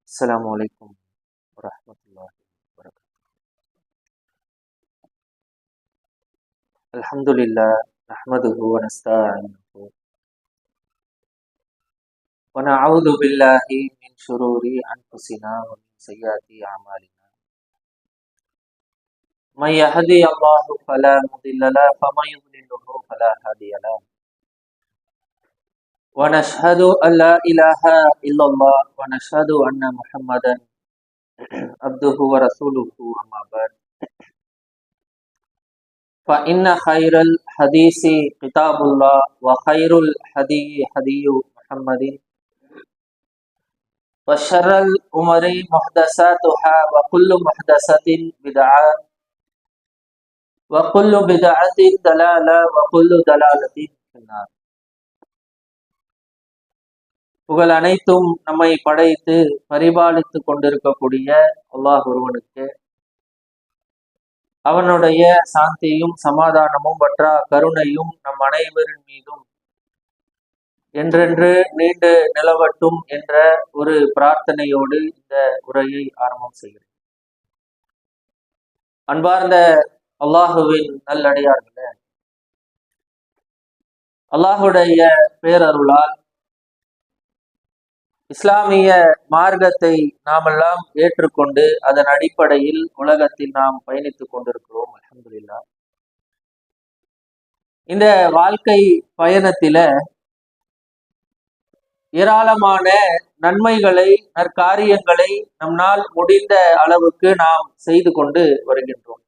السلام عليكم ورحمة الله وبركاته. الحمد لله نحمده ونستعينه ونعوذ بالله من شرور أنفسنا ومن سيئات أعمالنا. من يهدي الله فلا مضل له ومن يضلل فلا هادي له. ونشهد أن لا إله إلا الله ونشهد أن محمدا عبده ورسوله أما بعد. فإن خير الحديث كتاب الله وخير الهدي هدي محمد وشر الأمور محدثاتها وكل محدثة بدعة وكل بدعة ضلالة وكل ضلالة في النار. புகழ் அனைத்தும் நம்மை படைத்து பரிபாலித்து கொண்டிருக்கக்கூடிய அல்லாஹ் ஒருவனுக்கு, அவனுடைய சாந்தியும் சமாதானமும் வற்றா கருணையும் நம் அனைவரின் மீதும் என்றென்று நீண்டு நிலவட்டும் என்ற ஒரு பிரார்த்தனையோடு இந்த உரையை ஆரம்பம் செய்கிறேன். அன்பார்ந்த அல்லாஹுவின் நல்லடியார்களே, அல்லாஹுடைய பேரருளால் இஸ்லாமிய மார்க்கத்தை நாமெல்லாம் ஏற்றுக்கொண்டு அதன் அடிப்படையில் உலகத்தில் நாம் பயணித்துக் கொண்டிருக்கிறோம். அல்ஹம்துலில்லாஹ். இந்த வாழ்க்கை பயணத்தில ஏராளமான நன்மைகளை, நற்காரியங்களை நம்மால் முடிந்த அளவுக்கு நாம் செய்து கொண்டு வருகின்றோம்.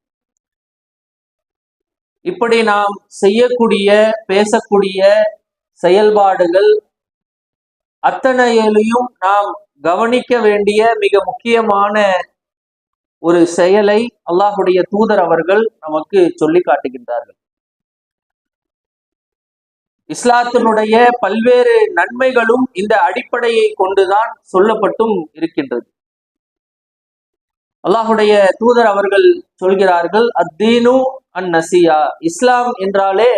இப்படி நாம் செய்யக்கூடிய, பேசக்கூடிய செயல்பாடுகள் அத்தனையிலையும் நாம் கவனிக்க வேண்டிய மிக முக்கியமான ஒரு செயலை அல்லாஹுடைய தூதர் அவர்கள் நமக்கு சொல்லி காட்டுகின்றார்கள். இஸ்லாத்தினுடைய பல்வேறு நன்மைகளும் இந்த அடிப்படையை கொண்டுதான் சொல்லப்பட்டும் இருக்கின்றது. அல்லாஹுடைய தூதர் அவர்கள் சொல்கிறார்கள், அத்தீனு அன் நசியா, இஸ்லாம் என்றாலே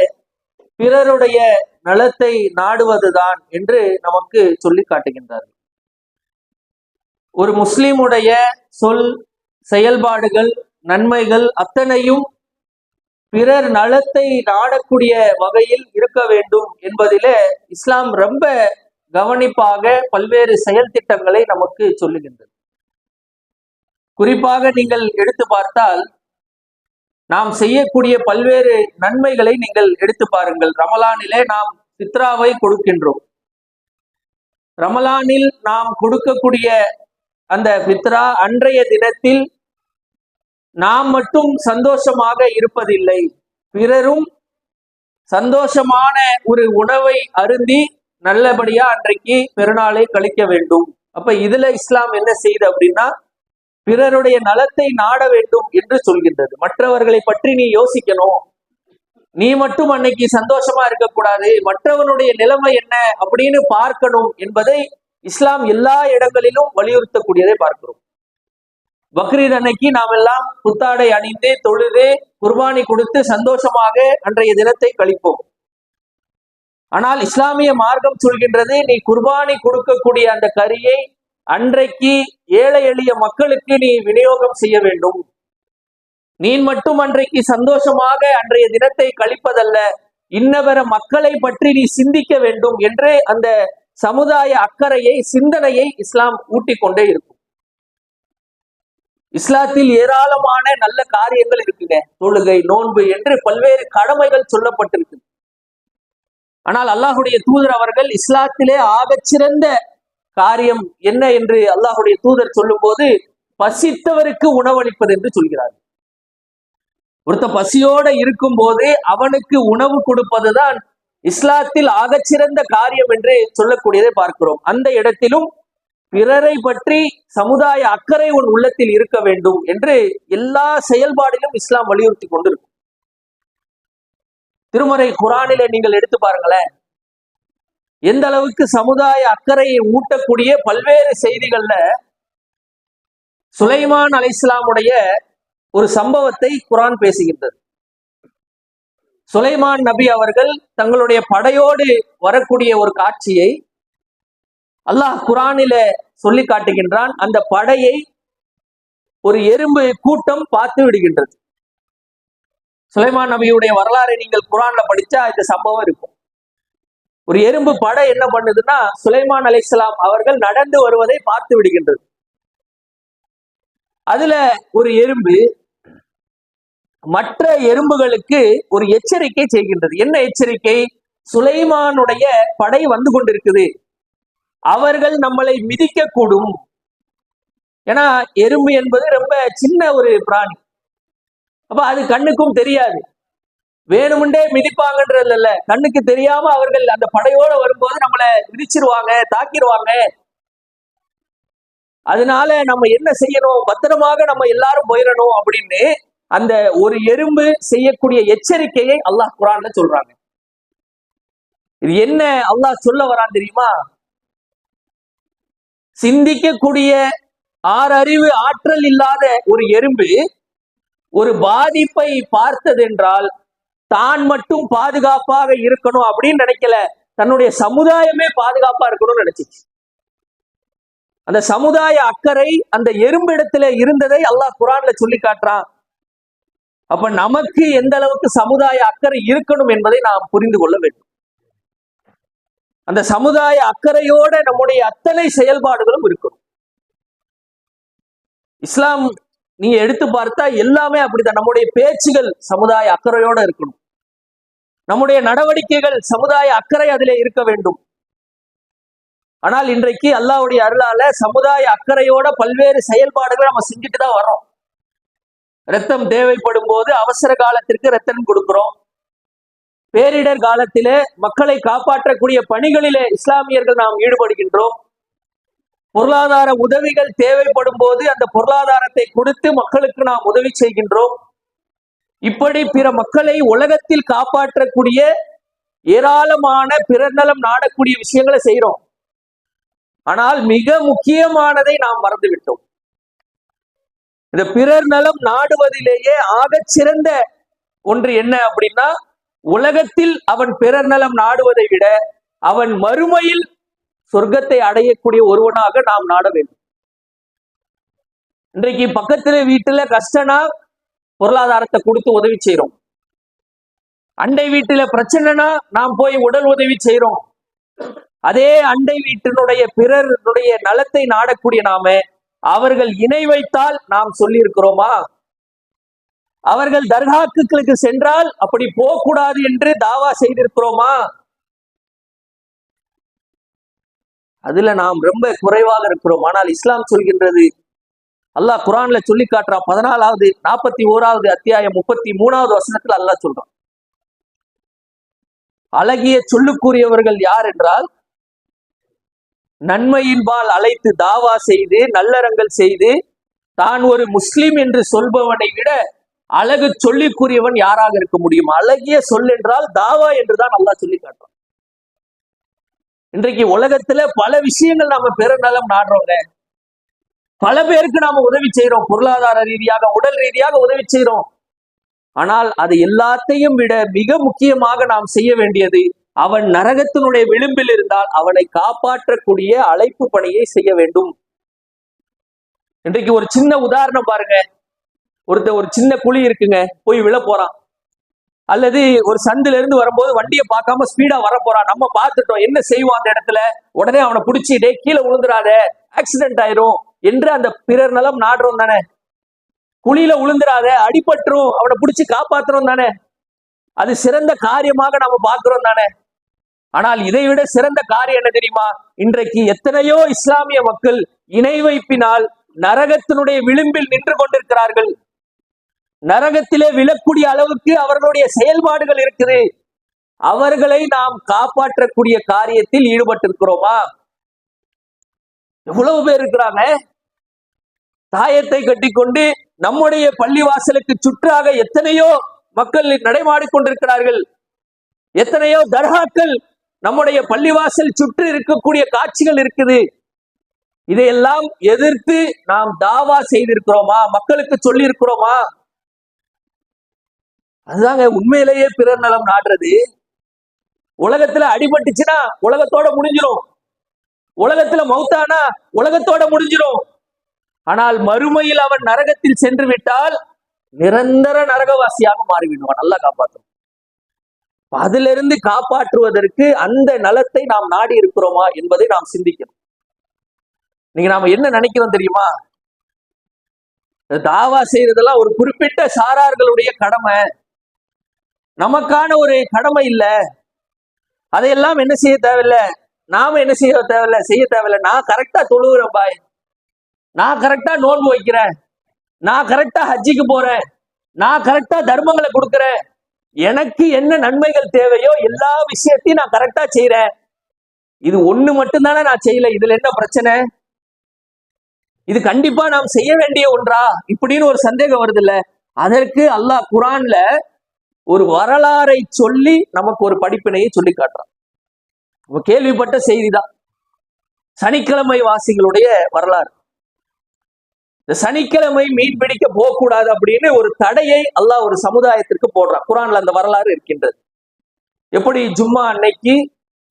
பிறருடைய நலத்தை நாடுவதுதான் என்று நமக்கு சொல்லி காட்டுகின்றார்கள். ஒரு முஸ்லிமுடைய சொல், செயல்பாடுகள், நன்மைகள் அத்தனையும் பிறர் நலத்தை நாடக்கூடிய வகையில் இருக்க வேண்டும் என்பதிலே இஸ்லாம் ரொம்ப கவனிப்பாக பல்வேறு செயல் திட்டங்களை நமக்கு சொல்லுகின்றது. குறிப்பாக நீங்கள் எடுத்து பார்த்தால் நாம் செய்யக்கூடிய பல்வேறு நன்மைகளை நீங்கள் எடுத்து பாருங்கள். ரமலானிலே நாம் ஃபித்ராவை கொடுக்கின்றோம். ரமலானில் நாம் கொடுக்கக்கூடிய அந்த ஃபித்ரா அன்றைய தினத்தில் நாம் மட்டும் சந்தோஷமாக இருப்பதில்லை, பிறரும் சந்தோஷமான ஒரு உணவை அருந்தி நல்லபடியா அன்றைக்கு பெருநாளை கழிக்க வேண்டும். அப்ப இதுல இஸ்லாம் என்ன செய்யுது அப்படின்னா, பிறருடைய நலத்தை நாட வேண்டும் என்று சொல்கின்றது. மற்றவர்களை பற்றி நீ யோசிக்கணும், நீ மட்டும் அன்னைக்கு சந்தோஷமா இருக்கக்கூடாது, மற்றவனுடைய நிலைமை என்ன அப்படின்னு பார்க்கணும் என்பதை இஸ்லாம் எல்லா இடங்களிலும் வலியுறுத்தக்கூடியதை பார்க்கிறோம். பக்ரீத் அன்னைக்கு நாம் எல்லாம் புத்தாடை அணிந்து தொழுது குர்பானி கொடுத்து சந்தோஷமாக அன்றைய தினத்தை கழிப்போம். ஆனால் இஸ்லாமிய மார்க்கம் சொல்கின்றது, நீ குர்பானி கொடுக்கக்கூடிய அந்த கரியை அன்றைக்கு ஏழை எளிய மக்களுக்கு நீ விநியோகம் செய்ய வேண்டும். நீ மட்டும் அன்றைக்கு சந்தோஷமாக அன்றைய தினத்தை கழிப்பதல்ல, இன்னவர மக்களை பற்றி நீ சிந்திக்க வேண்டும் என்று அந்த சமுதாய அக்கறையை, சிந்தனையை இஸ்லாம் ஊட்டிக் கொண்டே இருக்கும். இஸ்லாத்தில் ஏராளமான நல்ல காரியங்கள் இருக்குங்க. தொழுகை, நோன்பு என்று பல்வேறு கடமைகள் சொல்லப்பட்டிருக்கு. ஆனால் அல்லாஹுடைய தூதர் அவர்கள் இஸ்லாத்திலே ஆகச்சிறந்த காரியம் என்ன என்று அல்லாஹுடைய தூதர் சொல்லும் போது, பசித்தவருக்கு உணவளிப்பது என்று சொல்கிறார். ஒருத்த பசியோட இருக்கும் போது அவனுக்கு உணவு கொடுப்பதுதான் இஸ்லாத்தில் ஆகச்சிறந்த காரியம் என்று சொல்லக்கூடியதை பார்க்கிறோம். அந்த இடத்திலும் பிறரை பற்றி சமுதாய அக்கறை உன் உள்ளத்தில் இருக்க வேண்டும் என்று எல்லா செயல்பாடிலும் இஸ்லாம் வலியுறுத்தி கொண்டிருக்கும். திருமறை குர்ஆனிலே நீங்கள் எடுத்து பாருங்களேன், எந்த அளவுக்கு சமுதாய அக்கறையை ஊட்டக்கூடிய பல்வேறு செய்திகள்ல சுலைமான் அலைஹிஸ்ஸலாமுடைய ஒரு சம்பவத்தை குர்ஆன் பேசுகின்றது. சுலைமான் நபி அவர்கள் தங்களுடைய படையோடு வரக்கூடிய ஒரு காட்சியை அல்லாஹ் குர்ஆனில சொல்லி காட்டுகின்றான். அந்த படையை ஒரு எறும்பு கூட்டம் பார்த்து விடுகின்றது. சுலைமான் நபியுடைய வரலாறை நீங்கள் குர்ஆன்ல படிச்சா இந்த சம்பவம் இருக்கும். ஒரு எறும்பு படை என்ன பண்ணுதுன்னா, சுலைமான் அலைஹிஸ்ஸலாம் அவர்கள் நடந்து வருவதை பார்த்து விடுகின்றது. அதுல ஒரு எறும்பு மற்ற எறும்புகளுக்கு ஒரு எச்சரிக்கை செய்கின்றது. என்ன எச்சரிக்கை? சுலைமானுடைய படை வந்து கொண்டிருக்குது, அவர்கள் நம்மளை மிதிக்க கூடும். ஏன்னா எறும்பு என்பது ரொம்ப சின்ன ஒரு பிராணி, அப்ப அது கண்ணுக்கும் தெரியாது, வேணுமுண்டே மிதிப்பாங்கன்றது இல்ல, கண்ணுக்கு தெரியாம அவர்கள் அந்த படையோட வரும்போது நம்மளை மிதிச்சிருவாங்க, தாக்கிடுவாங்க. அதனால நம்ம என்ன செய்யணும், பத்திரமாக நம்ம எல்லாரும் போயிடணும் அப்படின்னு அந்த ஒரு எறும்பு செய்யக்கூடிய எச்சரிக்கையை அல்லாஹ் குர்ஆன்ல சொல்றாங்க. இது என்ன அல்லாஹ் சொல்ல வரான் தெரியுமா? சிந்திக்கக்கூடிய ஆறறிவு ஆற்றல் இல்லாத ஒரு எறும்பு ஒரு பாதிப்பை பார்த்ததென்றால் தான் மட்டும் பாதுகாப்பாக இருக்கணும் அப்படின்னு நினைக்கல, தன்னுடைய சமுதாயமே பாதுகாப்பா இருக்கணும்னு நினைச்சிச்சு. அந்த சமுதாய அக்கறை அந்த எறும்பிடத்துல இருந்ததை அல்லாஹ் குர்ஆன்ல சொல்லி காட்டுறான். அப்ப நமக்கு எந்த அளவுக்கு சமுதாய அக்கறை இருக்கணும் என்பதை நாம் புரிந்து கொள்ள வேண்டும். அந்த சமுதாய அக்கறையோட நம்முடைய அத்தனை செயல்பாடுகளும் இருக்கணும். இஸ்லாம் நீங்க எடுத்து பார்த்தா எல்லாமே அப்படித்தான். நம்முடைய பேச்சுகள் சமுதாய அக்கறையோட இருக்கணும், நம்முடைய நடவடிக்கைகள் சமுதாய அக்கறை அதிலே இருக்க வேண்டும். ஆனால் இன்றைக்கு அல்லாஹ்வுடைய அருளால சமுதாய அக்கறையோட பல்வேறு செயல்பாடுகளை நம்ம செஞ்சுட்டு தான் வர்றோம். ரத்தம் தேவைப்படும் போது அவசர காலத்திற்கு ரத்தம் கொடுக்கிறோம். பேரிடர் காலத்திலே மக்களை காப்பாற்றக்கூடிய பணிகளிலே இஸ்லாமியர்கள் நாம் ஈடுபடுகின்றோம். பொருளாதார உதவிகள் தேவைப்படும் போது அந்த பொருளாதாரத்தை கொடுத்து மக்களுக்கு நாம் உதவி செய்கின்றோம். இப்படி பிற மக்களை உலகத்தில் காப்பாற்றக்கூடிய ஏராளமான பிறர் நலம் நாடக்கூடிய விஷயங்களை செய்யறோம். ஆனால் மிக முக்கியமானதை நாம் மறந்துவிட்டோம். இந்த பிறர் நலம் நாடுவதிலேயே ஆகச் சிறந்த ஒன்று என்ன அப்படின்னா, உலகத்தில் அவன் பிறர் நலம் நாடுவதை விட அவன் மறுமையில் சொர்க்கத்தை அடையக்கூடிய ஒருவனாக நாம் நாட வேண்டும். இன்றைக்கு பக்கத்துல வீட்டுல கஷ்டம்னா பொருளாதாரத்தை கொடுத்து உதவி செய்யறோம். அண்டை வீட்டுல பிரச்சனைனா நாம் போய் உடல் உதவி செய்யறோம். அதே அண்டை வீட்டினுடைய பிறருடைய நலத்தை நாடக்கூடிய நாம அவர்கள் இணை வைத்தால் நாம் சொல்லி இருக்கிறோமா? அவர்கள் தர்காக்களுக்கு சென்றால் அப்படி போகக்கூடாது என்று தாவா செய்திருக்கிறோமா? அதுல நாம் ரொம்ப குறைவாக இருக்கிறோம். ஆனால் இஸ்லாம் சொல்கின்றது, அல்லாஹ் குர்ஆன்ல சொல்லி காட்டுறான். 14வது 41வது அத்தியாயம் 33வது வசனத்துல அல்லாஹ் சொல்றான், அழகிய சொல்லுக்குரியவர்கள் யார் என்றால், நன்மையின்பால் அழைத்து தாவா செய்து நல்லறங்கள் செய்து தான் ஒரு முஸ்லிம் என்று சொல்பவனை விட அழகு சொல்லிக்குரியவன் யாராக இருக்க முடியும்? அழகிய சொல் என்றால் தாவா என்றுதான் அல்லாஹ் சொல்லி காட்டுறான். இன்றைக்கு உலகத்துல பல விஷயங்கள் நாம பெற நலம் நாடுறோங்க, பல பேருக்கு நாம உதவி செய்யறோம், பொருளாதார ரீதியாக உடல் ரீதியாக உதவி செய்யறோம். ஆனால் அது எல்லாத்தையும் விட மிக முக்கியமாக நாம் செய்ய வேண்டியது, அவன் நரகத்தினுடைய விளிம்பில் இருந்தால் அவனை காப்பாற்றக்கூடிய அழைப்பு பணியை செய்ய வேண்டும். இன்றைக்கு ஒரு சின்ன உதாரணம் பாருங்க. ஒரு சின்ன குழி இருக்குங்க, போய் விழ போறான். அல்லது ஒரு சந்துல இருந்து வரும்போது வண்டியை பார்க்காம ஸ்பீடா வர போறான். நம்ம பார்த்துட்டோம், என்ன செய்வோம் அந்த இடத்துல? உடனே அவனை பிடிச்சிட்டே கீழே விழுந்துடாத, ஆக்சிடென்ட் ஆயிரும் என்று அந்த பிறர் நலம் நாடுறோம் தானே. குழியில விழுந்துடாத, அடிபட்டுரும், அவனை பிடிச்சி காப்பாத்துறோம் தானே. அது சிறந்த காரியமாக நம்ம பார்க்கிறோம் தானே. ஆனால் இதை விட சிறந்த காரியம் என்ன தெரியுமா? இன்றைக்கு எத்தனையோ இஸ்லாமிய மக்கள் இணை வைப்பினால் நரகத்தினுடைய விளிம்பில் நின்று கொண்டிருக்கிறார்கள். நரகத்திலே விழக்கூடிய அளவுக்கு அவர்களுடைய செயல்பாடுகள் இருக்குது. அவர்களை நாம் காப்பாற்றக்கூடிய காரியத்தில் ஈடுபட்டிருக்கிறோமா? எவ்வளவு பேர் இருக்கிறாங்க. தாயத்தை கட்டிக்கொண்டு நம்முடைய பள்ளிவாசலுக்கு சுற்றாக எத்தனையோ மக்கள் நடைமாடிக்கொண்டிருக்கிறார்கள். எத்தனையோ தர்காக்கள் நம்முடைய பள்ளிவாசல் சுற்றி இருக்கக்கூடிய காட்சிகள் இருக்குது. இதையெல்லாம் எதிர்த்து நாம் தாவா செய்திருக்கிறோமா? மக்களுக்கு சொல்லி இருக்கிறோமா? அதுதாங்க உண்மையிலேயே பிறர் நலம் நாடுறது. உலகத்துல அடிபட்டுச்சுன்னா உலகத்தோட முடிஞ்சிடும். உலகத்துல மௌத்தானா உலகத்தோட முடிஞ்சிடும். ஆனால் மறுமையில் அவன் நரகத்தில் சென்று விட்டால் நிரந்தர நரகவாசியாக மாறிவிடுவான். நல்லா காப்பாற்றும். அதிலிருந்து காப்பாற்றுவதற்கு அந்த நலத்தை நாம் நாடி இருக்கிறோமா என்பதை நாம் சிந்திக்கணும். நீங்க நாம என்ன நினைக்கிறோம் தெரியுமா? தாவா செய்யறதெல்லாம் ஒரு குறிப்பிட்ட சாரார்களுடைய கடமை, நமக்கான ஒரு கடமை இல்ல. அதையெல்லாம் என்ன செய்ய தேவையில்லை, நாம என்ன செய்ய தேவையில்லை. நான் கரெக்டா தொழுகிறேன் பாய், நான் கரெக்டா நோன்பு வைக்கிறேன், நான் கரெக்டா ஹஜ்ஜிக்கு போறேன், நான் கரெக்டா தர்மங்களை கொடுக்கிறேன், எனக்கு என்ன நன்மைகள் தேவையோ எல்லா விஷயத்தையும் நான் கரெக்டா செய்யறேன். இது ஒண்ணு மட்டும்தானே நான் செய்யல, இதுல என்ன பிரச்சனை? இது கண்டிப்பா நாம் செய்ய வேண்டிய ஒன்றா இப்படின்னு ஒரு சந்தேகம் வருது இல்ல? அதற்கு அல்லாஹ் குர்ஆன்ல ஒரு வரலாறை சொல்லி நமக்கு ஒரு படிப்பினையை சொல்லி காட்டுறான். கேள்விப்பட்ட செய்திதான் சனிக்கிழமை வாசிகளுடைய வரலாறு. இந்த சனிக்கிழமை மீன் பிடிக்க போகக்கூடாது அப்படின்னு ஒரு தடையை அல்லாஹ் ஒரு சமுதாயத்திற்கு போடுறான். குர்ஆன்ல அந்த வரலாறு இருக்கின்றது. எப்படி ஜும்மா அன்னைக்கு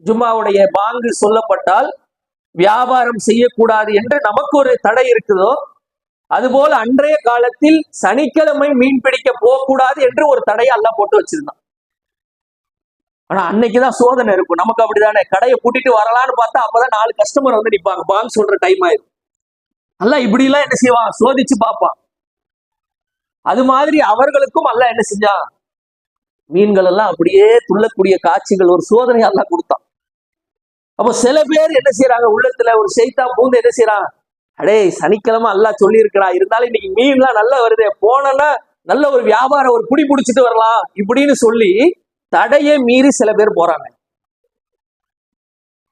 ஜும்மாவுடைய பாங்கு சொல்லப்பட்டால் வியாபாரம் செய்யக்கூடாது என்று நமக்கு ஒரு தடை இருக்குதோ, அதுபோல அன்றைய காலத்தில் சனிக்கிழமை மீன் பிடிக்க போகக்கூடாது என்று ஒரு தடையை அல்லாஹ் போட்டு வச்சிருந்தான். ஆனா அன்னைக்குதான் சோதனை இருக்கும். நமக்கு அப்படிதானே, கடையை கூட்டிட்டு வரலான்னு பார்த்தா அப்பதான் 4 கஸ்டமர் வந்து நிப்பாங்க, பாங்கு சொல்ற டைம் ஆயிரும். அல்லாஹ் இப்படி எல்லாம் என்ன செய்வான், சோதிச்சு பார்ப்பான். அது மாதிரி அவர்களுக்கும் அல்லாஹ் என்ன செஞ்சான், மீன்கள் எல்லாம் அப்படியே துள்ளக்கூடிய காட்சிகள், ஒரு சோதனை அல்லாஹ் கொடுத்தான். அப்போ சில பேர் என்ன செய்யறாங்க, உள்ளத்துல ஒரு ஷைத்தான் பூந்து என்ன செய்யறான், அடே சனிக்கிழமை அல்லாஹ் சொல்லி இருக்கிறா, இருந்தாலும் இன்னைக்கு மீன்லாம் நல்லா வருது, போனோன்னா நல்ல ஒரு வியாபாரம் ஒரு குடி பிடிச்சிட்டு வரலாம் இப்படின்னு சொல்லி தடையை மீறி சில பேர் போறாங்க.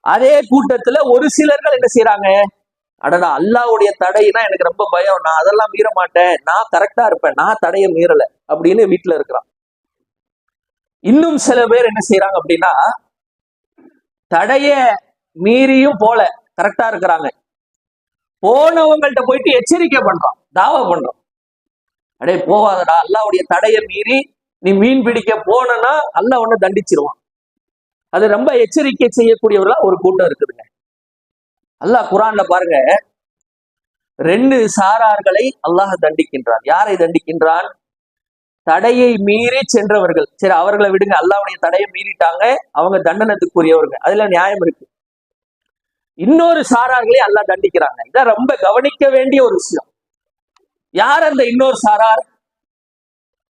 அதே கூட்டத்துல ஒரு சிலர்கள் என்ன செய்யறாங்க, அடடா அல்லாஹ்வுடைய தடைனா எனக்கு ரொம்ப பயம், நான் அதெல்லாம் மீற மாட்டேன், நான் கரெக்டா இருப்பேன், நான் தடையை மீறல அப்படின்னு வீட்டுல இருக்கிறான். இன்னும் சில பேர் என்ன செய்யறாங்க அப்படின்னா, தடைய மீறியும் போல கரெக்டா இருக்கிறாங்க, போனவங்கள்ட்ட போயிட்டு எச்சரிக்கை பண்றான், தாவா பண்றான், அடே போவாதடா, அல்லாஹ்வுடைய தடையை மீறி நீ மீன் பிடிக்க போனா அல்லாஹ் ஒண்ணு தண்டிச்சிருவான். அது ரொம்ப எச்சரிக்கை செய்யக்கூடியவர்களா ஒரு கூட்டம் இருக்குதுங்க. அல்லாஹ் குர்ஆன்ல பாருங்க, 2 சாரார்களை அல்லாஹ் தண்டிக்கின்றான். யாரை தண்டிக்கின்றான்? தடையை மீறி சென்றவர்கள். சரி அவர்களை விடுங்க, அல்லாஹ்வுடைய தடையை மீறிட்டாங்க, அவங்க தண்டனத்துக்குரியவர்கள், அதுல நியாயம் இருக்கு. இன்னொரு சாரார்களை அல்லாஹ் தண்டிக்கிறாங்க. இதான் ரொம்ப கவனிக்க வேண்டிய ஒரு விஷயம். யார் அந்த இன்னொரு சாரார்?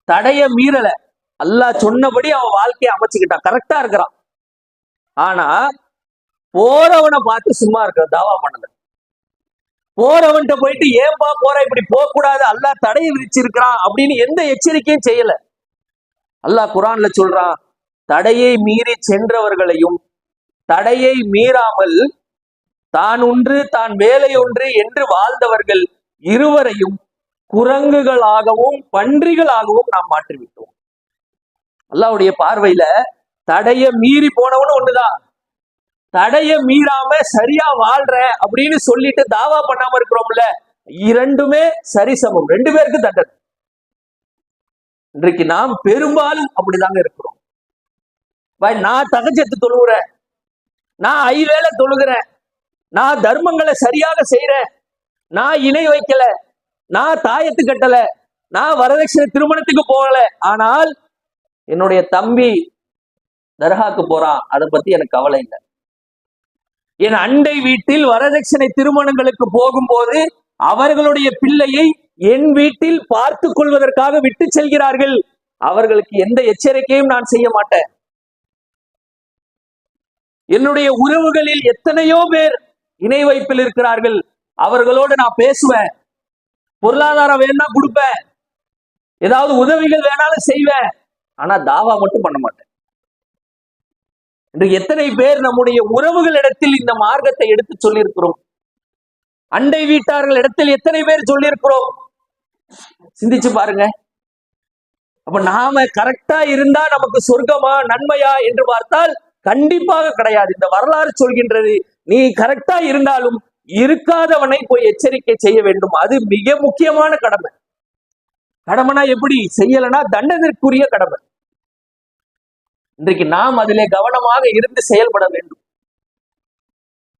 தடைய மீறல, அல்லாஹ் சொன்னபடி அவன் வாழ்க்கையை அமைச்சுக்கிட்டான், கரெக்டா இருக்கிறான். ஆனா போறவனை பார்த்து சும்மா இருக்க, தாவா பண்ணல. போறவன்கிட்ட போயிட்டு ஏன்பா போற, இப்படி போக கூடாது, அல்லாஹ் தடையை விதிச்சிருக்கிறான் அப்படின்னு எந்த எச்சரிக்கையும் செய்யல. அல்லாஹ் குர்ஆன்ல சொல்றான், தடையை மீறி சென்றவர்களையும் தடையை மீறாமல் தான் ஒன்று தான் வேலை ஒன்று என்று வாழ்ந்தவர்கள் இருவரையும் குரங்குகளாகவும் பன்றிகளாகவும் நாம் மாற்றிவிட்டோம். அல்லாஹ்வுடைய பார்வையில தடைய மீறி போனவனு ஒண்ணுதான், தடைய மீறாம சரியா வாழ்ற அப்படின்னு சொல்லிட்டு தாவா பண்ணாம இருக்கிறோம்ல, இரண்டுமே சரிசமம், 2 பேருக்கு தண்டனை. இன்றைக்கு நாம் பெரும்பாலும் அப்படிதாங்க இருக்கிறோம். நான் தகஜத்து தொழுகிறேன், நான் 5 வேளை தொழுகிறேன், நான் தர்மங்களை சரியாக செய்யறேன், நான் இணை வைக்கல, நான் தாயத்து கட்டல, நான் வரதட்சணை திருமணத்துக்கு போகல, ஆனால் என்னுடைய தம்பி தர்காக்கு போறான், அதை பத்தி எனக்கு கவலை இல்லை. என் அண்டை வீட்டில் வரதட்சணை திருமணங்களுக்கு போகும்போது அவர்களுடைய பிள்ளையை என் வீட்டில் பார்த்து கொள்வதற்காக விட்டு செல்கிறார்கள், அவர்களுக்கு எந்த எச்சரிக்கையும் நான் செய்ய மாட்டேன். என்னுடைய உறவுகளில் எத்தனையோ பேர் இணை வைப்பில் இருக்கிறார்கள், அவர்களோடு நான் பேசுவேன், பொருளாதாரம் வேணா கொடுப்பேன், ஏதாவது உதவிகள் வேணாலும் செய்வேன், ஆனா தாவா மட்டும் பண்ண மாட்டேன். இன்றைக்கு எத்தனை பேர் நம்முடைய உறவுகளிடத்தில் இந்த மார்க்கத்தை எடுத்து சொல்லியிருக்கிறோம், அண்டை வீட்டார்கள் இடத்தில் எத்தனை பேர் சொல்லியிருக்கிறோம், சிந்திச்சு பாருங்க. அப்ப நாம கரெக்டா இருந்தா நமக்கு சொர்க்கமா நன்மையா என்று பார்த்தால் கண்டிப்பாக கிடையாது. இந்த வரலாறு சொல்கின்றது, நீ கரெக்டா இருந்தாலும் இருக்காதவனை போய் எச்சரிக்கை செய்ய வேண்டும், அது மிக முக்கியமான கடமை. கடமைனா எப்படி, செய்யலைன்னா தண்டனைக்குரிய கடமை. இன்றைக்கு நாம் அதிலே கவனமாக இருந்து செயல்பட வேண்டும்.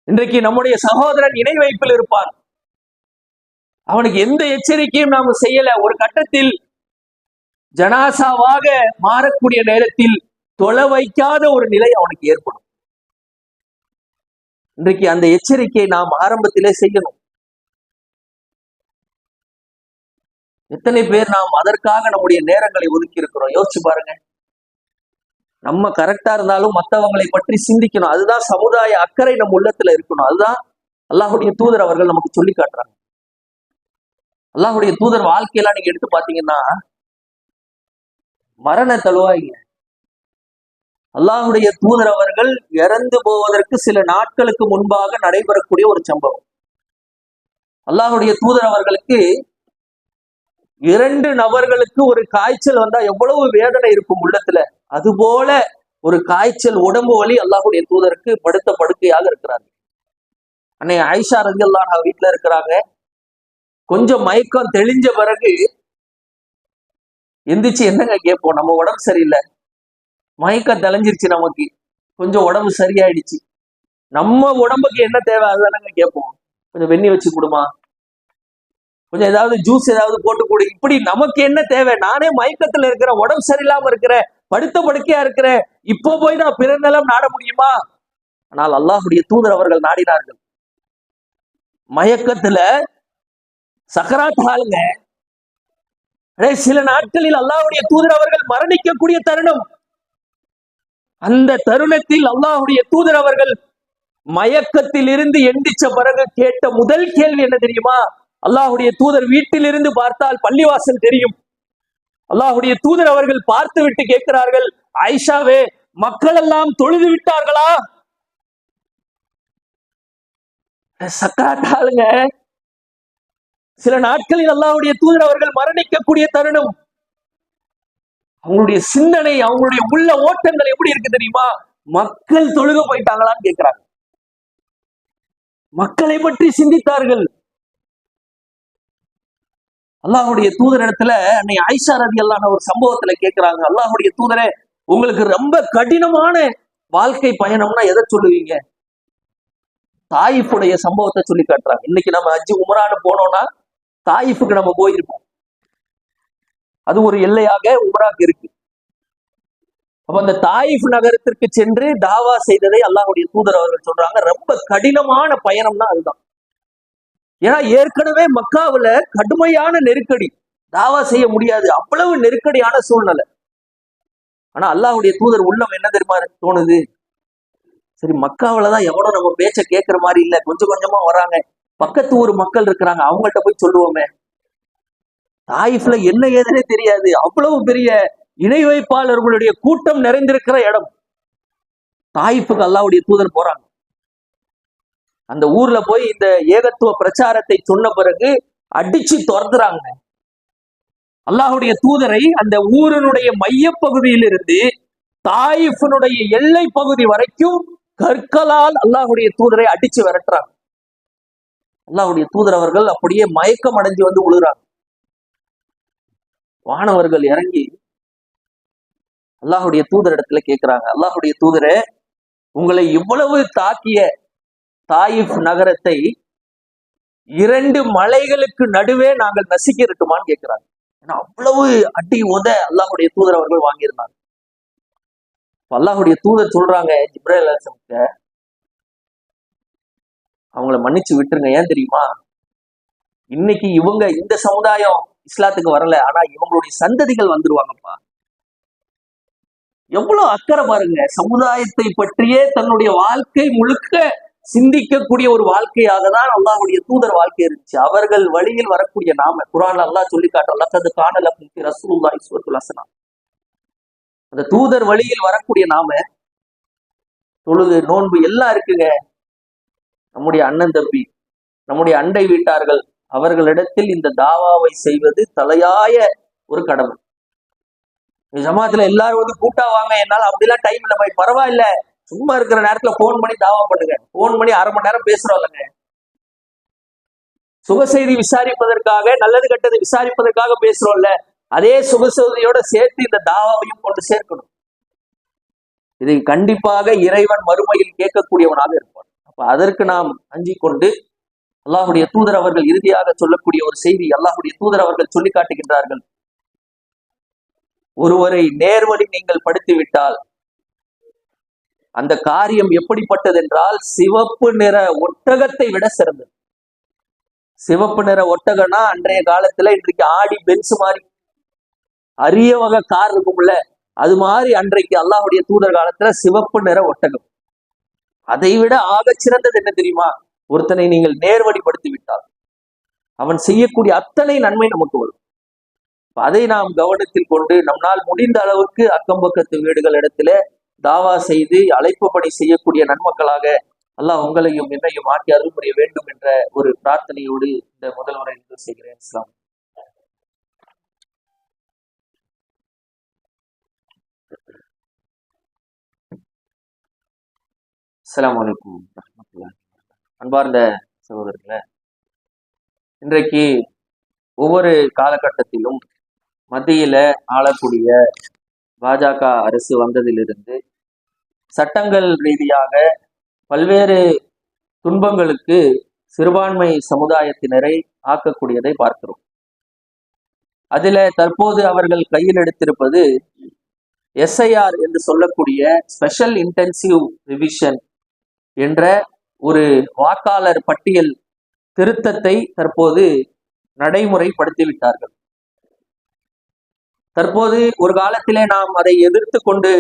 இன்றைக்கு நம்முடைய சகோதரன் இணை வைப்பில் இருப்பான், அவனுக்கு எந்த எச்சரிக்கையும் நாம செய்யல. ஒரு கட்டத்தில் ஜனாசாவாக மாறக்கூடிய நேரத்தில் தொலை வைக்காத ஒரு நிலை அவனுக்கு ஏற்படும். இன்றைக்கு அந்த எச்சரிக்கையை நாம் ஆரம்பத்திலே செய்யணும். எத்தனை பேர் நாம் அதற்காக நம்முடைய நேரங்களை ஒதுக்கி இருக்கிறோம்? யோசிச்சு பாருங்க. நம்ம கரெக்டா இருந்தாலும் மற்றவங்களை பற்றி சிந்திக்கணும். அதுதான் சமுதாய அக்கறை நம்ம உள்ளத்துல இருக்கணும். அதுதான் அல்லாஹுடைய தூதர் அவர்கள் நமக்கு சொல்லி காட்டுறாங்க. அல்லாஹுடைய தூதர் வாழ்க்கையெல்லாம் நீங்க எடுத்து பாத்தீங்கன்னா மரண தழுவாய்ங்க. அல்லாஹுடைய தூதர் அவர்கள் இறந்து போவதற்கு சில நாட்களுக்கு முன்பாக நடைபெறக்கூடிய ஒரு சம்பவம். அல்லாஹுடைய தூதர் அவர்களுக்கு 2 நபர்களுக்கு ஒரு காய்ச்சல் வந்தா எவ்வளவு வேதனை இருக்கும் உள்ளத்துல, அதுபோல ஒரு காய்ச்சல், உடம்பு வலி அல்லாஹுடைய தூதருக்கு படுத்த படுக்கையாக இருக்கிறாங்க. அன்னை ஆயிஷா ரலியல்லாஹு அன்ஹா வீட்டுல இருக்கிறாங்க. கொஞ்சம் மயக்கம் தெளிஞ்ச பிறகு எந்திரிச்சு என்னங்க கேட்போம்? நம்ம உடம்பு சரியில்லை, மயக்கம் தெளிஞ்சிருச்சு, நமக்கு கொஞ்சம் உடம்பு சரியாயிடுச்சு, நம்ம உடம்புக்கு என்ன தேவை அதுதானங்க கேட்போம். கொஞ்சம் வெந்நி வச்சு கொடுமா, கொஞ்சம் ஏதாவது ஜூஸ் ஏதாவது போட்டு கொடு, இப்படி நமக்கு என்ன தேவை? நானே மயக்கத்துல இருக்கிறேன், உடம்பு சரியில்லாம இருக்கிறேன், படுத்த படுக்கையா இருக்கிறேன், இப்போ போய் நான் பிற நிலம் நாட முடியுமா? ஆனால் அல்லாஹுடைய தூதர் அவர்கள் நாடினார்கள். மயக்கத்துல சக்கராத் ஆளுங்க. சில நாட்களில் அல்லாஹுடைய தூதர் அவர்கள் மரணிக்கக்கூடிய தருணம். அந்த தருணத்தில் அல்லாஹுடைய தூதர் அவர்கள் மயக்கத்தில் இருந்து எந்திரிச்ச பிறகு கேட்ட முதல் கேள்வி என்ன தெரியுமா? அல்லாஹுடைய தூதர் வீட்டில் இருந்து பார்த்தால் பள்ளிவாசல் தெரியும். அல்லாஹுடைய தூதர் அவர்கள் பார்த்து விட்டு கேட்கிறார்கள், ஆயிஷாவே, மக்கள் எல்லாம் தொழுது விட்டார்களா? சக்கராத்தாளுங்க. சில நாட்களில் அல்லாஹுடைய தூதர் அவர்கள் மரணிக்கக்கூடிய தருணம். அவங்களுடைய சிந்தனை, அவங்களுடைய உள்ள ஓட்டங்கள் எப்படி இருக்கு தெரியுமா? மக்கள் தொழுக போயிட்டாங்களான்னு கேட்கிறாங்க. மக்களை பற்றி சிந்தித்தார்கள். அல்லாஹுடைய தூதர் இடத்துல அன்னை ஆயிஷா ரலியல்லாஹு அன்ஹா ஒரு சம்பவத்துல கேட்கிறாங்க, அல்லாஹுடைய தூதரே, உங்களுக்கு ரொம்ப கடினமான வாழ்க்கை பயணம்னா எதை சொல்லுவீங்க? தாயிஃபுடைய சம்பவத்தை சொல்லி காட்டுறாங்க. இன்னைக்கு நம்ம ஹஜ் உம்ரான்னு போனோம்னா தாயிஃபுக்கு நம்ம போயிருப்போம். அது ஒரு எல்லையாக உம்ராக்கு இருக்கு. அப்ப அந்த தாயிஃப் நகரத்திற்கு சென்று தாவா செய்ததை அல்லாஹுடைய தூதர் அவர்கள் சொல்றாங்க, ரொம்ப கடினமான பயணம்னா அதுதான். ஏன்னா ஏற்கனவே மக்காவுல கடுமையான நெருக்கடி, தாவா செய்ய முடியாது, அவ்வளவு நெருக்கடியான சூழ்நிலை. ஆனா அல்லாஹுடைய தூதர் உள்ளம் என்ன தெரியுமா தோணுது? சரி, மக்காவிலதான் எவனோ நம்ம பேச்ச கேட்கிற மாதிரி இல்ல, கொஞ்சம் கொஞ்சமா வராங்க, பக்கத்து ஊர் மக்கள் இருக்கிறாங்க, அவங்கள்ட்ட போய் சொல்லுவோமே. தாயிஃப்ல என்ன ஏதுனே தெரியாது, அவ்வளவு பெரிய இணை வைப்பாளர்களுடைய கூட்டம் நிறைந்திருக்கிற இடம். தாயிஃபுக்கு அல்லாஹ்வுடைய தூதர் போறாங்க. அந்த ஊர்ல போய் இந்த ஏகத்துவ பிரச்சாரத்தை சொன்ன பிறகு அடிச்சு துரத்துறாங்க. அல்லாஹ்வுடைய தூதரை அந்த ஊரினுடைய மையப்பகுதியிலிருந்து தாயிஃபினுடைய எல்லை பகுதி வரைக்கும் கற்களால் அல்லாஹ்வுடைய தூதரை அடிச்சு விரட்டுறாங்க. அல்லாஹ்வுடைய தூதர் அவர்கள் அப்படியே மயக்கம் அடைஞ்சு வந்து விழுறாங்க. வானவர்கள் இறங்கி அல்லாஹ்வுடைய தூதர் இடத்துல கேட்கிறாங்க, அல்லாஹ்வுடைய தூதரே, உங்களை இவ்வளவு தாக்கிய தாயிஃப் நகரத்தை 2 மலைகளுக்கு நடுவே நாங்கள் நசுக்கிரட்டுமான்னு கேட்கிறாங்க. ஏன்னா அவ்வளவு அடி உத அல்லாஹ்வுடைய தூதர் அவர்கள் வாங்கியிருந்தாங்க. அல்லாஹ்வுடைய தூதர் சொல்றாங்க ஜிப்ரீல் அலைஹிஸ்ஸலாம்கிட்ட, அவங்கள மன்னிச்சு விட்டுருங்க. ஏன் தெரியுமா? இன்னைக்கு இவங்க இந்த சமுதாயம் இஸ்லாத்துக்கு வரல, ஆனா இவங்களுடைய சந்ததிகள் வந்துருவாங்கப்பா. எவ்வளவு அக்கறை பாருங்க. சமுதாயத்தை பற்றியே தன்னுடைய வாழ்க்கை முழுக்க சிந்திக்கக்கூடிய ஒரு வாழ்க்கையாக தான் அல்லாஹ்வுடைய தூதர் வாழ்க்கை இருந்துச்சு. அவர்கள் வழியில் வரக்கூடிய நாம, குர்ஆன்ல அல்லாஹ் சொல்லி காட்டுறான், லக்கத் கான லக்கும் ஃபீ ரசூலில்லாஹி உஸ்வத்துன் ஹஸனா. அந்த தூதர் வழியில் வரக்கூடிய நாம தொழுது நோன்பு எல்லாம் இருக்குங்க. நம்முடைய அண்ணன் தம்பி, நம்முடைய அண்டை வீட்டார்கள், அவர்களிடத்தில் இந்த தாவாவை செய்வது தலையாய ஒரு கடமை. ஜமாத்துல எல்லாரும் வந்து கூட்டா வாங்க, என்னால அப்படிலாம் டைம் இல்லை போய், பரவாயில்ல, சும்மா இருக்கிற நேரத்துல போன் பண்ணி தாவா பண்ணுங்க. போன் பண்ணி அரை மணி நேரம் பேசுறோம் இல்லைங்க, சுகசெய்தி விசாரிப்பதற்காக, நல்லது கெட்டது விசாரிப்பதற்காக பேசுறோம்ல, அதே சுகசெய்தியோட சேர்த்து இந்த தாவாவையும் கொண்டு சேர்க்கணும். இதை கண்டிப்பாக இறைவன் மறுமையில் கேட்கக்கூடியவனாக இருப்பான். அப்ப அதற்கு நாம் அஞ்சிக் கொண்டு அல்லாஹுடைய தூதர் அவர்கள் இறுதியாக சொல்லக்கூடிய ஒரு செய்தி, அல்லாஹுடைய தூதர் அவர்கள் சொல்லி காட்டுகின்றார்கள், ஒருவரை நேர்வழி நீங்கள் படுத்திவிட்டால் அந்த காரியம் எப்படிப்பட்டது என்றால் சிவப்பு நிற ஒட்டகத்தை விட சிறந்தது. சிவப்பு நிற ஒட்டகம்னா அன்றைய காலத்துல இன்றைக்கு ஆடி பென்ஸ் மாதிரி அரிய வகை கார் இருக்கும்ல, அது மாதிரி அன்றைக்கு அல்லாஹுடைய தூதர் காலத்துல சிவப்பு நிற ஒட்டகம். அதை விட ஆக சிறந்தது என்ன தெரியுமா? ஒருத்தனை நீங்கள் நேர்வழிப்படுத்தி விட்டால் அவன் செய்யக்கூடிய அத்தனை நன்மை நமக்கு வரும். அதை நாம் கவனத்தில் கொண்டு நம்மால் முடிந்த அளவுக்கு அக்கம் பக்கத்து வீடுகள் இடத்துல தாவா செய்து அழைப்பு பணி செய்யக்கூடிய நன்மக்களாக அல்லாஹ் உங்களையும் என்னையும் ஆக்கி அருள் புரிய வேண்டும் என்ற ஒரு பிரார்த்தனையோடு இந்த முதல் உரை நிறைவு செய்கிறேன். இஸ்லாம். அஸ்ஸலாமு அலைக்கும் வரஹ்மத்துல்லாஹி. அன்பார்ந்த சகோதரர்களே, இன்றைக்கு ஒவ்வொரு காலகட்டத்திலும் மத்தியில ஆளக்கூடிய பாஜக அரசு வந்ததிலிருந்து சட்டங்கள் ரீதியாக பல்வேறு துன்பங்களுக்கு சிறுபான்மை சமுதாயத்தினரை ஆக்கக்கூடியதை பார்க்கிறோம். அதுல தற்போது அவர்கள் கையில் எடுத்திருப்பது SIR என்று சொல்லக்கூடிய ஸ்பெஷல் இன்டென்சிவ் ரிவிஷன் என்ற ஒரு வாக்காளர் பட்டியல் திருத்தத்தை தற்போது நடைமுறைப்படுத்திவிட்டார்கள். தற்போது ஒரு காலத்திலே நாம் அதை எதிர்த்து கொண்டு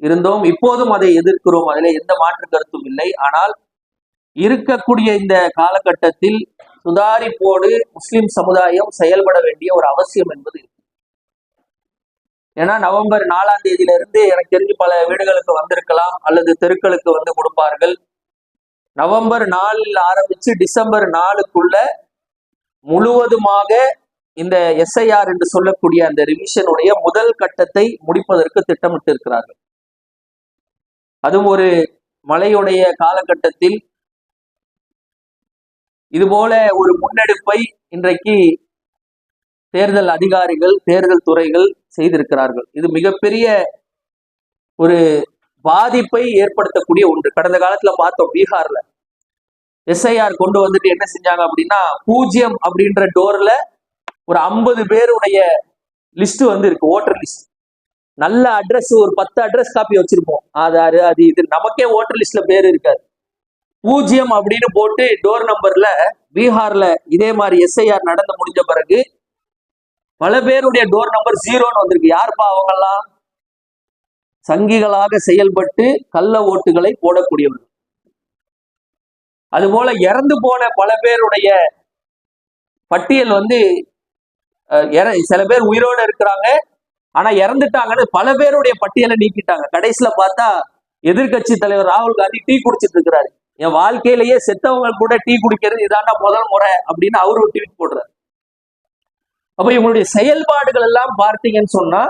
இருந்தோம், இப்போதும் அதை எதிர்க்கிறோம், அதில் எந்த மாற்று கருத்தும் இல்லை. ஆனால் இருக்கக்கூடிய இந்த காலகட்டத்தில் சுதாரிப்போடு முஸ்லிம் சமுதாயம் செயல்பட வேண்டிய ஒரு அவசியம் என்பது இருக்கு. ஏன்னா நவம்பர் 4ஆம் தேதியிலிருந்து எனக்கு தெரிஞ்சு பல வீடுகளுக்கு வந்திருக்கலாம், அல்லது தெருக்களுக்கு வந்து கொடுப்பார்கள். நவம்பர் 4 ஆரம்பிச்சு டிசம்பர் 4க்குள்ள முழுவதுமாக இந்த SIR என்று சொல்லக்கூடிய அந்த ரிவிஷனுடைய முதல் கட்டத்தை முடிப்பதற்கு திட்டமிட்டு இருக்கிறார்கள். அதுவும் ஒரு மழையுடைய காலகட்டத்தில் இதுபோல ஒரு முன்னெடுப்பை இன்றைக்கு தேர்தல் அதிகாரிகள், தேர்தல் துறைகள் செய்திருக்கிறார்கள். இது மிகப்பெரிய ஒரு பாதிப்பை ஏற்படுத்தக்கூடிய ஒன்று. கடந்த காலத்துல பார்த்தோம், பீகார்ல SIR கொண்டு வந்துட்டு என்ன செஞ்சாங்க அப்படின்னா, 0 அப்படின்ற டோர்ல ஒரு 50 பேருடைய லிஸ்ட் வந்து இருக்கு, ஓட்டர் லிஸ்ட். நல்ல அட்ரஸ், ஒரு 10 அட்ரஸ் காப்பி வச்சிருப்போம், ஆதார் அது இது, நமக்கே ஓட்டர் லிஸ்ட்ல பேர் இருக்காது. 0 அப்படின்னு போட்டு டோர் நம்பர்ல பீகார்ல இதே மாதிரி SIR நடந்து முடிஞ்ச பிறகு பல பேருடைய டோர் நம்பர் 0ன்னு வந்திருக்கு. யாருப்பா அவங்கெல்லாம்? சங்கிகளாக செயல்பட்டு கள்ள ஓட்டுகளை போடக்கூடியவர்கள். அதுபோல இறந்து போன பல பேருடைய பட்டியல் வந்து சில பேர் உயிரோடு இருக்கிறாங்க, ஆனா இறந்துட்டாங்கன்னு பல பேருடைய பட்டியலை நீக்கிட்டாங்க. கடைசியில பார்த்தா எதிர்கட்சி தலைவர் ராகுல் காந்தி டீ குடிச்சிட்டு இருக்கிறாரு. என் வாழ்க்கையிலேயே செத்தவங்க கூட டீ குடிக்கிறது இதாண்டா முதல் முறை அப்படின்னு அவரு ஒரு ட்வீட் போடுறாரு. அப்ப இவங்களுடைய செயல்பாடுகள் எல்லாம் பார்த்தீங்கன்னு சொன்னா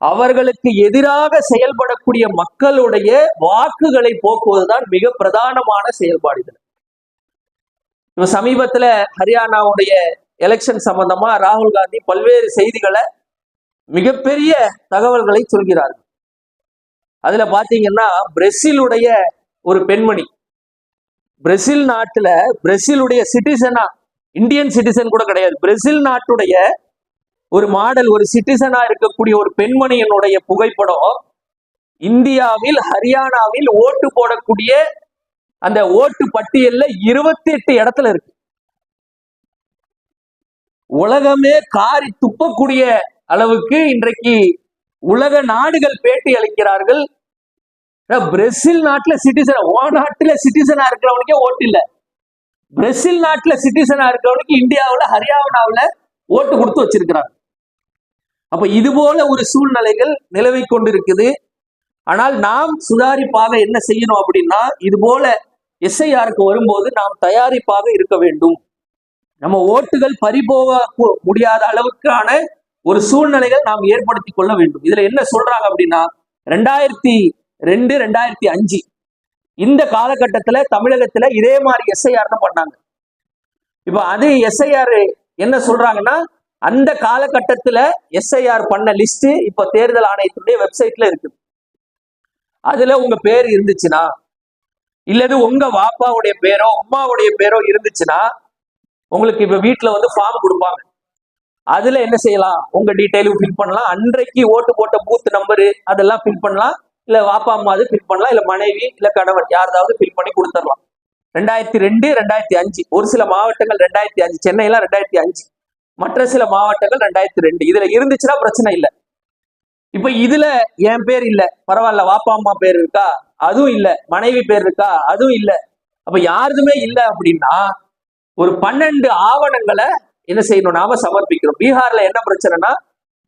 அவர்களுக்கு எதிராக செயல்படக்கூடிய மக்களுடைய வாக்குகளை போக்குவதுதான் மிக பிரதானமான செயல்பாடுகள். இப்ப சமீபத்துல ஹரியானாவுடைய எலெக்ஷன் சம்பந்தமா ராகுல் காந்தி பல்வேறு செய்திகளை, மிகப்பெரிய தகவல்களை சொல்கிறார்கள். அதுல பாத்தீங்கன்னா பிரேசிலுடைய ஒரு பெண்மணி, பிரேசில் நாட்டுல பிரேசிலுடைய சிட்டிசனா, இந்தியன் சிட்டிசன் கூட கிடையாது, பிரேசில் நாட்டுடைய ஒரு மாடல், ஒரு சிட்டிசனா இருக்கக்கூடிய ஒரு பெண்மணியினுடைய புகைப்படம் இந்தியாவில் ஹரியானாவில் ஓட்டு போடக்கூடிய அந்த ஓட்டு பட்டியல்ல 28 இடத்துல இருக்கு. உலகமே காரி துப்பக்கூடிய அளவுக்கு இன்றைக்கு உலக நாடுகள் பேட்டி அளிக்கிறார்கள். பிரேசில் நாட்டுல சிட்டிசன், நாட்டுல சிட்டிசனா இருக்கிறவனுக்கே ஓட்டு இல்ல, பிரேசில் நாட்டுல சிட்டிசனா இருக்கிறவனுக்கு இந்தியாவில் ஹரியானாவில் ஓட்டு கொடுத்து வச்சிருக்கிறாங்க. அப்ப இது போல ஒரு சூழ்நிலைகள் நிலவி கொண்டிருக்குது. ஆனால் நாம் சுதாரிப்பாக என்ன செய்யணும் அப்படின்னா, இது போல SIRக்கு வரும்போது நாம் தயாரிப்பாக இருக்க வேண்டும். நம்ம ஓட்டுகள் பறிபோக முடியாத அளவுக்கான ஒரு சூழ்நிலைகள் நாம் ஏற்படுத்தி கொள்ள வேண்டும். இதுல என்ன சொல்றாங்க அப்படின்னா, 2002, 2005 இந்த காலகட்டத்துல தமிழகத்துல இதே மாதிரி SIR பண்ணாங்க. இப்ப அது SIR என்ன சொல்றாங்கன்னா, அந்த காலகட்டத்துல SIR பண்ண லிஸ்ட் இப்ப தேர்தல் ஆணையத்துடைய வெப்சைட்ல இருக்கு. அதுல உங்க பேர் இருந்துச்சுன்னா இல்லது உங்க வாப்பாவுடைய பேரோ அம்மாவுடைய பேரோ இருந்துச்சுன்னா உங்களுக்கு இப்ப வீட்டுல வந்து ஃபார்ம் கொடுப்பாங்க. அதுல என்ன செய்யலாம், உங்க டீட்டெயிலும் ஃபில் பண்ணலாம், அன்றைக்கு ஓட்டு போட்ட பூத் நம்பரு அதெல்லாம் ஃபில் பண்ணலாம், இல்ல வாப்பா அம்மா அது ஃபில் பண்ணலாம், இல்ல மனைவி இல்ல கணவன் யாராவது ஃபில் பண்ணி கொடுத்துடலாம். 2002 2005 ஒரு சில மாவட்டங்கள் 2005, சென்னையெல்லாம் 2005, மற்ற சில மாவட்டங்கள் 2002. இதுல இருந்துச்சுன்னா பிரச்சனை இல்லை. இப்ப இதுல என் பேர் இல்ல, பரவாயில்ல, வாப்பா அம்மா பேர் இருக்கா, அதுவும் இல்ல, மனைவி பேர் இருக்கா, அதுவும் இல்ல, அப்ப யாருதுமே இல்ல அப்படின்னா ஒரு 12 ஆவணங்களை என்ன செய்யணும், நாம சமர்ப்பிக்கிறோம். பீகார்ல என்ன பிரச்சனைனா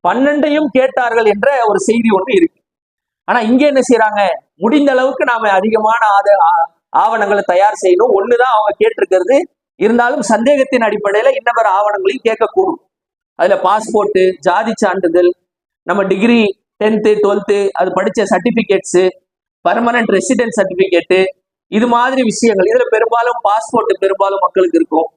12ஐயும் கேட்டார்கள் என்ற ஒரு செய்தி ஒண்ணு இருக்கு. ஆனா இங்க என்ன செய்யறாங்க, முடிந்த அளவுக்கு நாம அதிகமான ஆவணங்களை தயார் செய்யணும். ஒண்ணுதான் அவங்க கேட்டிருக்கிறது, இருந்தாலும் சந்தேகத்தின் அடிப்படையில இன்னொரு ஆவணங்களையும் கேட்கக்கூடும். அதுல பாஸ்போர்ட், ஜாதி சான்றிதழ், நம்ம டிகிரி 10th 12th அது படிச்ச சர்டிபிகேட்ஸ், பர்மனன்ட் ரெசிடென்ட் சர்டிபிகேட்டு, இது மாதிரி விஷயங்கள். இதுல பெரும்பாலும் பாஸ்போர்ட் பெரும்பாலும் மக்களுக்கு இருக்கும்.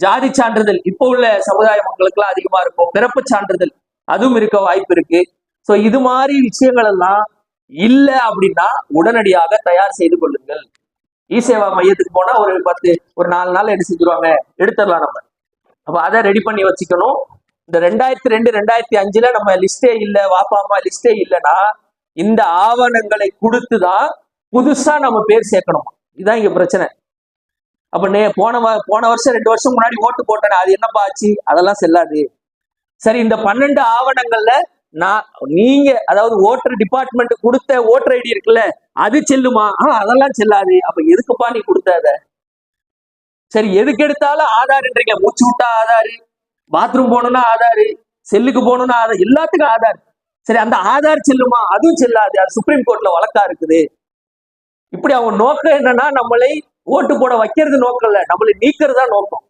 ஜாதி சான்றிதழ் இப்போ உள்ள சமுதாய மக்களுக்கு எல்லாம் அதிகமா இருக்கும். பிறப்பு சான்றிதழ் அதுவும் இருக்க வாய்ப்பு இருக்கு. ஸோ இது மாதிரி விஷயங்கள் எல்லாம் இல்லை அப்படின்னா உடனடியாக தயார் செய்து கொள்ளுங்கள். இ சேவா மையத்துக்கு போனா ஒரு 4 நாள் எடுத்து செஞ்சிருவாங்க, எடுத்துடலாம் நம்ம. அப்ப அதை ரெடி பண்ணி வச்சுக்கணும். இந்த 2002 2005 நம்ம லிஸ்டே இல்லை, வாப்பா அம்மா லிஸ்டே இல்லைன்னா இந்த ஆவணங்களை கொடுத்துதான் புதுசா நம்ம பேர் சேர்க்கணும். இதுதான் இங்க பிரச்சனை. அப்ப போன வருஷம் 2 வருஷம் முன்னாடி ஓட்டு போட்டேன், அது என்னப்பா ஆச்சு, அதெல்லாம் செல்லாது. சரி, இந்த 12 ஆவணங்கள்ல நீங்க அதாவது ஓட்டர் டிபார்ட்மெண்ட் கொடுத்த ஓட்டர் ஐடி இருக்குல்ல, அது செல்லுமா? அதெல்லாம் செல்லாது. அப்ப எதுக்குப்பா நீ கொடுத்த? சரி, எதுக்கு எடுத்தாலும் ஆதார்ன்றீங்க, மூச்சு விட்டா ஆதாரு, பாத்ரூம் போகணும்னா ஆதாரு, செல்லுக்கு போகணும்னா ஆதார், எல்லாத்துக்கும் ஆதார். சரி, அந்த ஆதார் செல்லுமா? அதுவும் செல்லாது, அது சுப்ரீம் கோர்ட்ல வழக்கா இருக்குது. இப்படி அவங்க நோக்கம் என்னன்னா நம்மளை ஓட்டு போட வைக்கிறது நோக்கம் இல்ல, நம்மளை நீக்கிறதா நோக்கம்.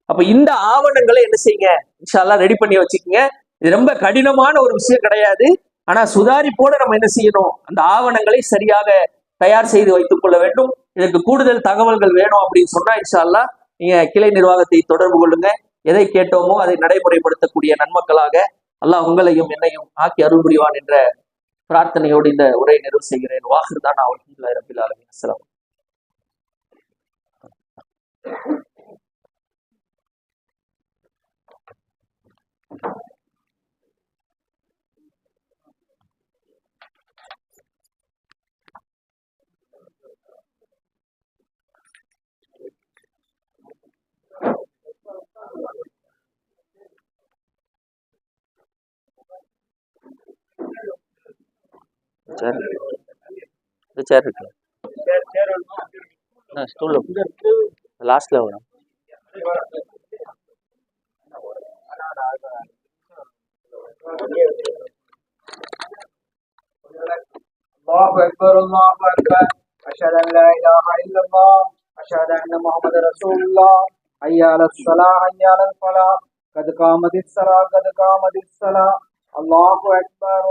அப்ப இந்த ஆவணங்களை என்ன செய்யுங்க, இன்ஷா அல்லாஹ் ரெடி பண்ணி வச்சுக்கோங்க. இது ரொம்ப கடினமான ஒரு விஷயம் கிடையாது. ஆனா சுதாரிப்போட நம்ம என்ன செய்யணும், அந்த ஆவணங்களை சரியாக தயார் செய்து வைத்துக் கொள்ள வேண்டும். இதற்கு கூடுதல் தகவல்கள் வேணும் அப்படின்னு சொன்னா இன்ஷா அல்லாஹ் நீங்க கிளை நிர்வாகத்தை தொடர்பு கொள்ளுங்க. எதை கேட்டோமோ அதை நடைமுறைப்படுத்தக்கூடிய நன்மக்களாக அல்லாஹ் உங்களையும் என்னையும் ஆக்கி அருள் புரிவான் என்ற பிரார்த்தனையோடு இந்த உரையை நிறைவு செய்கிறேன். வாஹிர் தானா அல்ஹம்துலில்லாஹி ரப்பில் ஆலமீன். அஸ்ஸலாம். சேர் இருக்கு, ஸ்டூல் லாஸ்ட்ல வரும். அல்லாஹு அக்பர் அல்லாஹு அக்பர். அஷ்ஹது அன் லா இலாஹா இல்லல்லாஹ் அஷ்ஹது அன்ன முஹம்மதர் ரசூலுல்லாஹ். ஹய்ய அலஸ் ஸலாஹ் ஹய்ய அலல் ஃபலாஹ். கத் காமத்திஸ் ஸலாஹ் கத் காமத்திஸ் ஸலாஹ். அல்லாஹு அக்பர்.